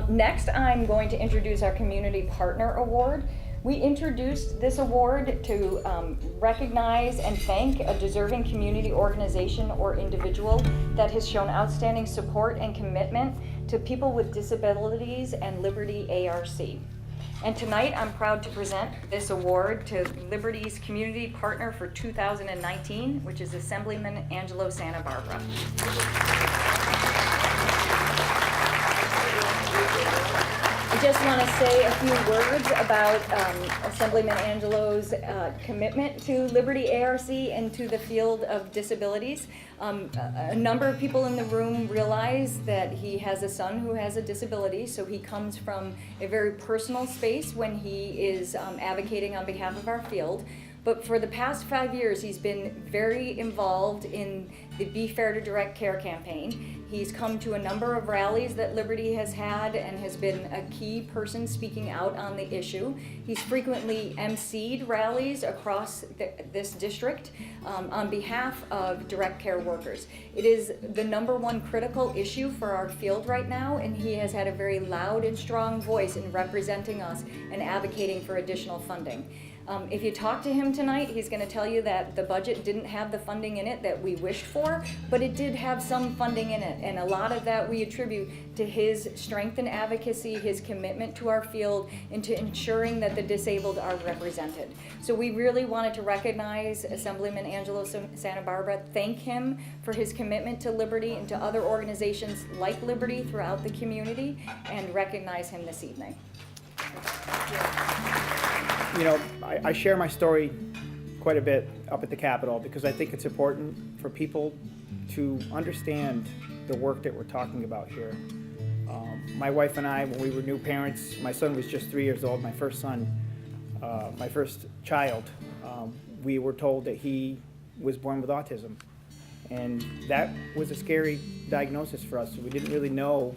Next, I'm going to introduce our Community Partner Award. We introduced this award to recognize and thank a deserving community organization or individual that has shown outstanding support and commitment to people with disabilities and Liberty ARC. And tonight, I'm proud to present this award to Liberty's Community Partner for 2019, which is Assemblyman Angelo Santa Barbara. I just want to say a few words about Assemblyman Angelo's commitment to Liberty ARC and to the field of disabilities. A number of people in the room realize that he has a son who has a disability, so he comes from a very personal space when he is advocating on behalf of our field. But for the past 5 years, he's been very involved in the Be Fair to Direct Care campaign. He's come to a number of rallies that Liberty has had and has been a key person speaking out on the issue. He's frequently emceed rallies across this district on behalf of direct care workers. It is the #1 critical issue for our field right now, and he has had a very loud and strong voice in representing us and advocating for additional funding. If you talk to him tonight, he's going to tell you that the budget didn't have the funding in it that we wished for, but it did have some funding in it, and a lot of that we attribute to his strength and advocacy, his commitment to our field, and to ensuring that the disabled are represented. So we really wanted to recognize Assemblyman Angelo Santa Barbara, thank him for his commitment to Liberty and to other organizations like Liberty throughout the community, and recognize him this evening. You know, I share my story quite a bit up at the Capitol because I think it's important for people to understand the work that we're talking about here. My wife and I, when we were new parents, my son was just 3 years old, my first son, my first child, we were told that he was born with autism. And that was a scary diagnosis for us. We didn't really know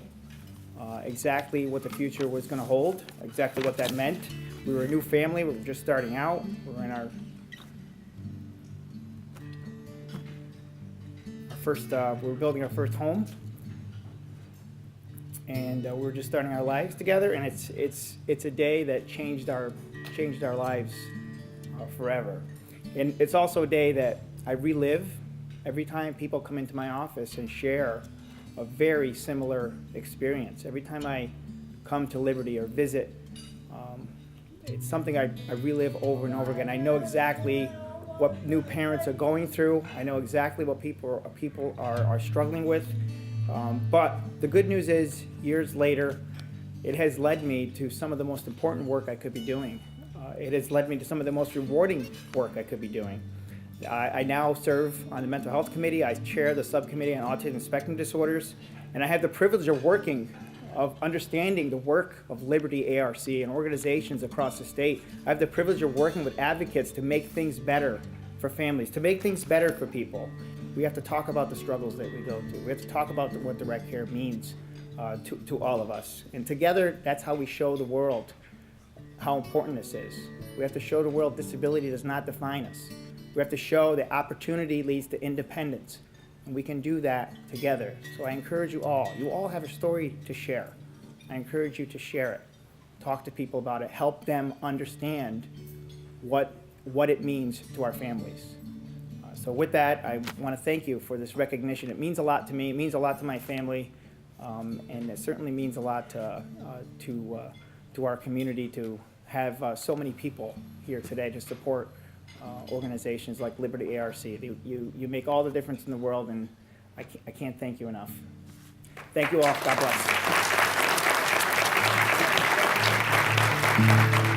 exactly what the future was going to hold, exactly what that meant. We were a new family, we were just starting out, we were in our first, we were building our first home, and we were just starting our lives together, and it's a day that changed our lives forever. And it's also a day that I relive every time people come into my office and share a very similar experience. Every time I come to Liberty or visit, it's something I relive over and over again. I know exactly what new parents are going through. I know exactly what people are struggling with. But the good news is, years later, it has led me to some of the most important work I could be doing. It has led me to some of the most rewarding work I could be doing. I now serve on the Mental Health Committee. I chair the subcommittee on autism spectrum disorders, and I have the privilege of understanding the work of Liberty ARC and organizations across the state. I have the privilege of working with advocates to make things better for families, to make things better for people. We have to talk about the struggles that we go through. We have to talk about what direct care means to all of us. And together, that's how we show the world how important this is. We have to show the world disability does not define us. We have to show that opportunity leads to independence, and we can do that together. So I encourage you all have a story to share. I encourage you to share it. Talk to people about it. Help them understand what it means to our families. So with that, I want to thank you for this recognition. It means a lot to me. It means a lot to my family, and it certainly means a lot to our community to have so many people here today to support organizations like Liberty ARC. You make all the difference in the world, and I can't thank you enough. Thank you all. God bless.